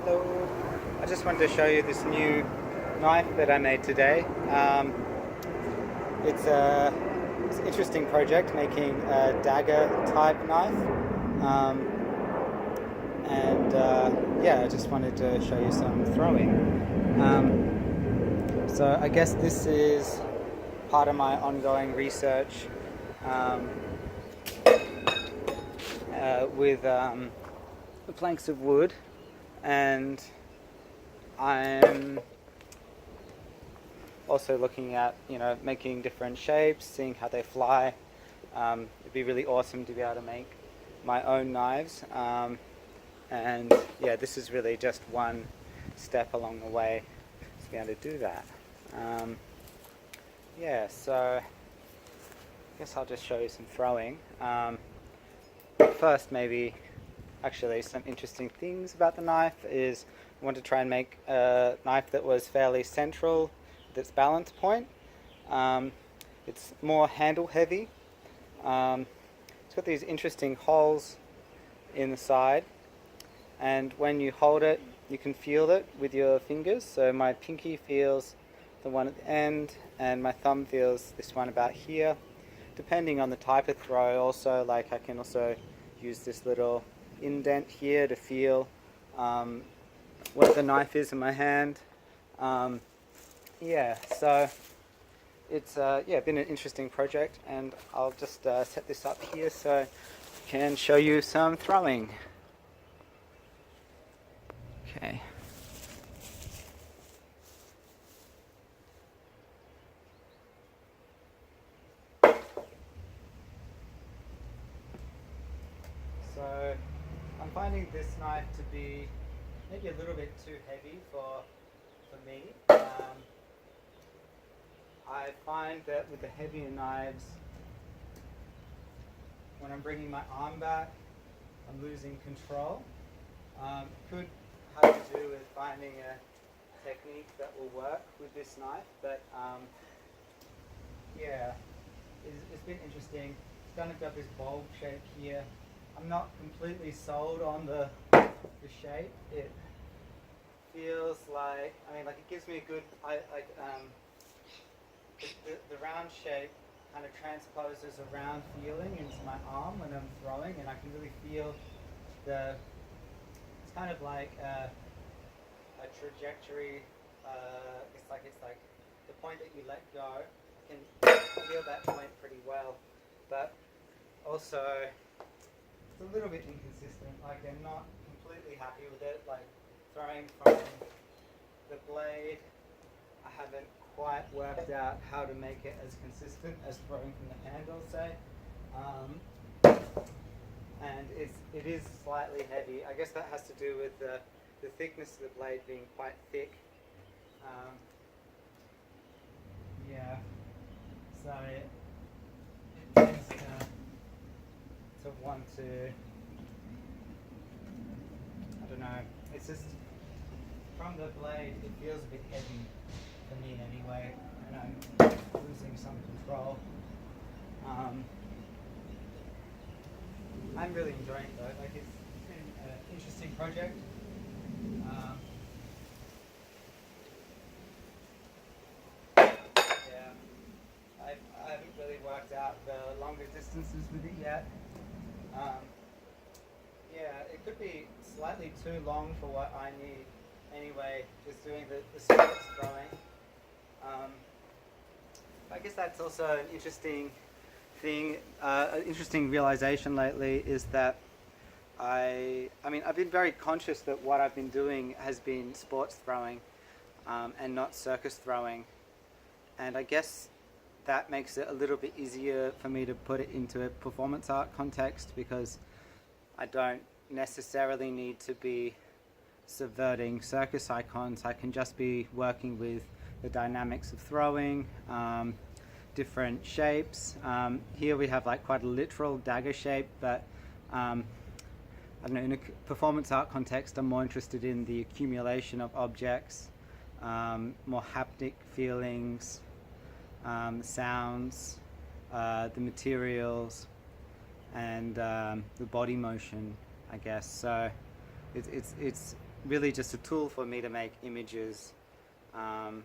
Hello, I just wanted to show you this new knife that I made today. It's an interesting project making a dagger type knife. Um, yeah, I just wanted to show you some throwing. So I guess this is part of my ongoing research um, with the planks of wood, and I'm also looking at, making different shapes, seeing how they fly. It'd be really awesome to be able to make my own knives. And yeah, this is really just one step along the way to be able to do that. Yeah, so I guess I'll just show you some throwing. First, maybe actually some interesting things about the knife is I want to try and make a knife that was fairly central with its balance point. It's more handle heavy. It's got these interesting holes in the side, and when you hold it you can feel it with your fingers. So my pinky feels the one at the end and my thumb feels this one about here. Depending on the type of throw, also, like, I can also use this little indent here to feel what the knife is in my hand. Yeah, so it's been an interesting project, and I'll just set this up here so I can show you some throwing. Okay. So I'm finding this knife to be maybe a little bit too heavy for me. I find that with the heavier knives, when I'm bringing my arm back, I'm losing control. Could have to do with finding a technique that will work with this knife, but yeah, it's been interesting. It's kind of got this bulb shape here. I'm not completely sold on the shape. It feels like, it gives me a good, the round shape kind of transposes a round feeling into my arm when I'm throwing, and I can really feel it's kind of like a trajectory. It's like the point that you let go. I can feel that point pretty well, but also it's a little bit inconsistent. Like, I'm not completely happy with it. Like, throwing from the blade, I haven't quite worked out how to make it as consistent as throwing from the handle, say. And it is slightly heavy. I guess that has to do with the thickness of the blade being quite thick. Yeah, so it tends to want to, I don't know, it's just, from the blade it feels a bit heavy for me anyway, and I'm losing some control. I'm really enjoying it though. Like, it's been an interesting project. Yeah, I haven't really worked out the longer distances with it yet. Yeah, it could be slightly too long for what I need anyway, just doing the sports throwing. I guess that's also an interesting thing, an interesting realization lately is that I've been very conscious that what I've been doing has been sports throwing and not circus throwing. And I guess that makes it a little bit easier for me to put it into a performance art context, because I don't necessarily need to be subverting circus icons. I can just be working with the dynamics of throwing, different shapes. Here we have like quite a literal dagger shape, but I don't know, in a performance art context, I'm more interested in the accumulation of objects, more haptic feelings, sounds, the materials, and the body motion, I guess. So it's really just a tool for me to make images. Um,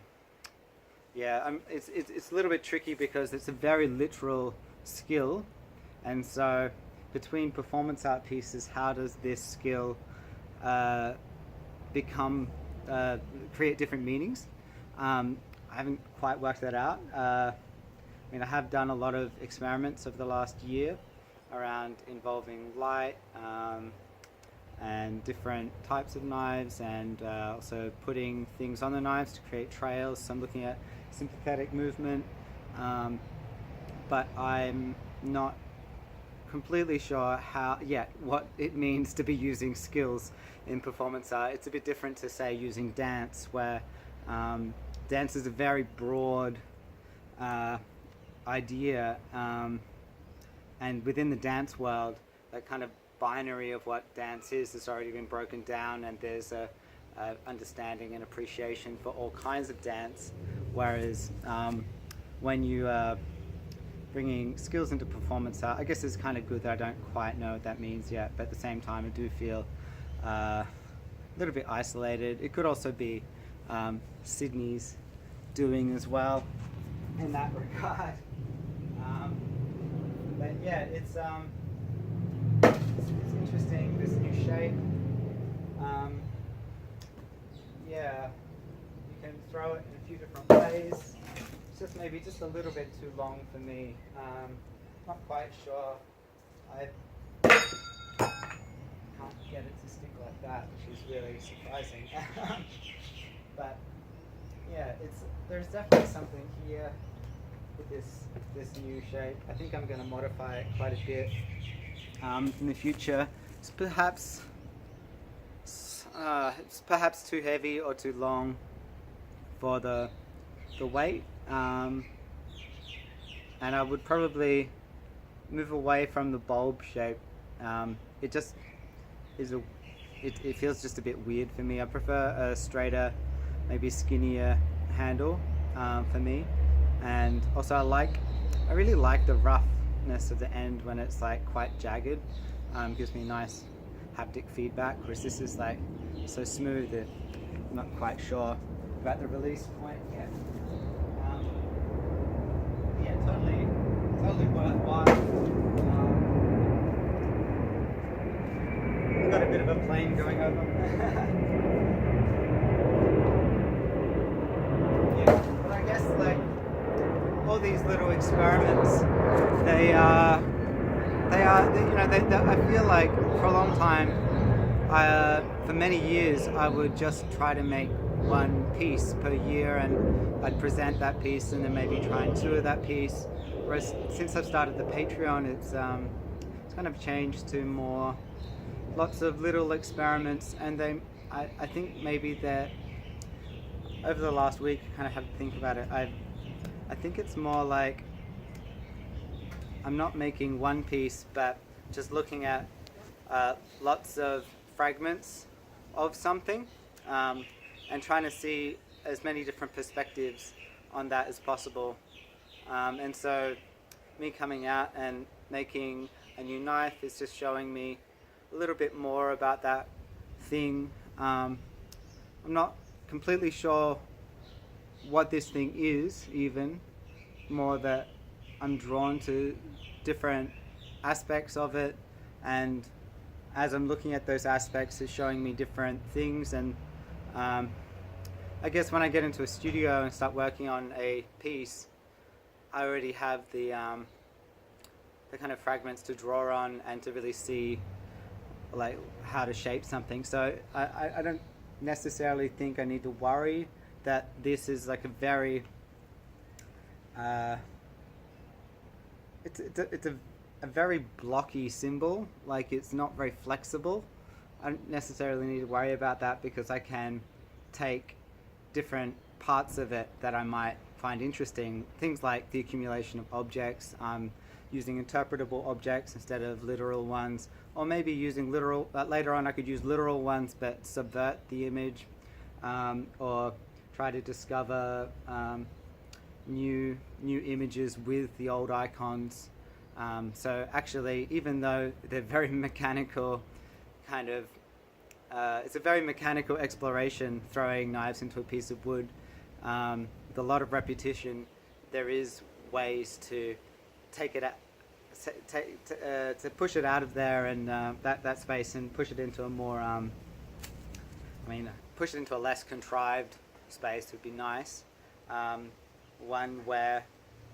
yeah, it's a little bit tricky because it's a very literal skill, and so between performance art pieces, how does this skill uh, become create different meanings? I haven't quite worked that out. I mean, I have done a lot of experiments over the last year around involving light and different types of knives, and also putting things on the knives to create trails. So I'm looking at sympathetic movement, but I'm not completely sure how yet what it means to be using skills in performance art. It's a bit different to say using dance, where dance is a very broad idea, and within the dance world, that kind of binary of what dance is has already been broken down, and there's a understanding and appreciation for all kinds of dance. Whereas when you are bringing skills into performance art, I guess it's kind of good that I don't quite know what that means yet, but at the same time I do feel a little bit isolated. It could also be Sydney's doing as well in that regard. But yeah, it's interesting, this new shape. Yeah, you can throw it in a few different ways. It's just maybe just a little bit too long for me. Not quite sure. I can't get it to stick like that, which is really surprising. But yeah, there's definitely something here with this new shape. I think I'm going to modify it quite a bit in the future. It's perhaps too heavy or too long for the weight, and I would probably move away from the bulb shape. It just is it feels just a bit weird for me. I prefer a straighter, maybe skinnier handle for me, and also I really like the roughness of the end when it's like quite jagged. Gives me nice haptic feedback, whereas this is like so smooth that I'm not quite sure about the release point yet. Yeah, totally worthwhile. We've got a bit of a plane going over. Yeah, but I guess like all these little experiments, they I feel like for a long time, for many years, I would just try to make one piece per year, and I'd present that piece and then maybe try and tour that piece. Whereas since I've started the Patreon, it's kind of changed to more lots of little experiments, and I think maybe that over the last week, I kind of have to think about it. I think it's more like I'm not making one piece, but just looking at lots of fragments of something, and trying to see as many different perspectives on that as possible. And so me coming out and making a new knife is just showing me a little bit more about that thing. I'm not completely sure what this thing is, even more that I'm drawn to different aspects of it, and as I'm looking at those aspects, it's showing me different things. And I guess when I get into a studio and start working on a piece, I already have the kind of fragments to draw on and to really see like how to shape something. So I don't necessarily think I need to worry that this is like a very it's a very blocky symbol. Like, it's not very flexible. I don't necessarily need to worry about that, because I can take different parts of it that I might find interesting. Things like the accumulation of objects, using interpretable objects instead of literal ones, or maybe using literal, later on I could use literal ones but subvert the image, or try to discover new images with the old icons. So actually, even though they're very mechanical kind of it's a very mechanical exploration, throwing knives into a piece of wood. With a lot of repetition, there is ways to take it out, to push it out of there and that space and push it into a more, push it into a less contrived space would be nice. One where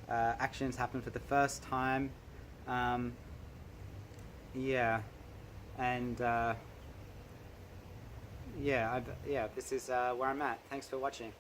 actions happen for the first time. Yeah, and this is where I'm at. Thanks for watching.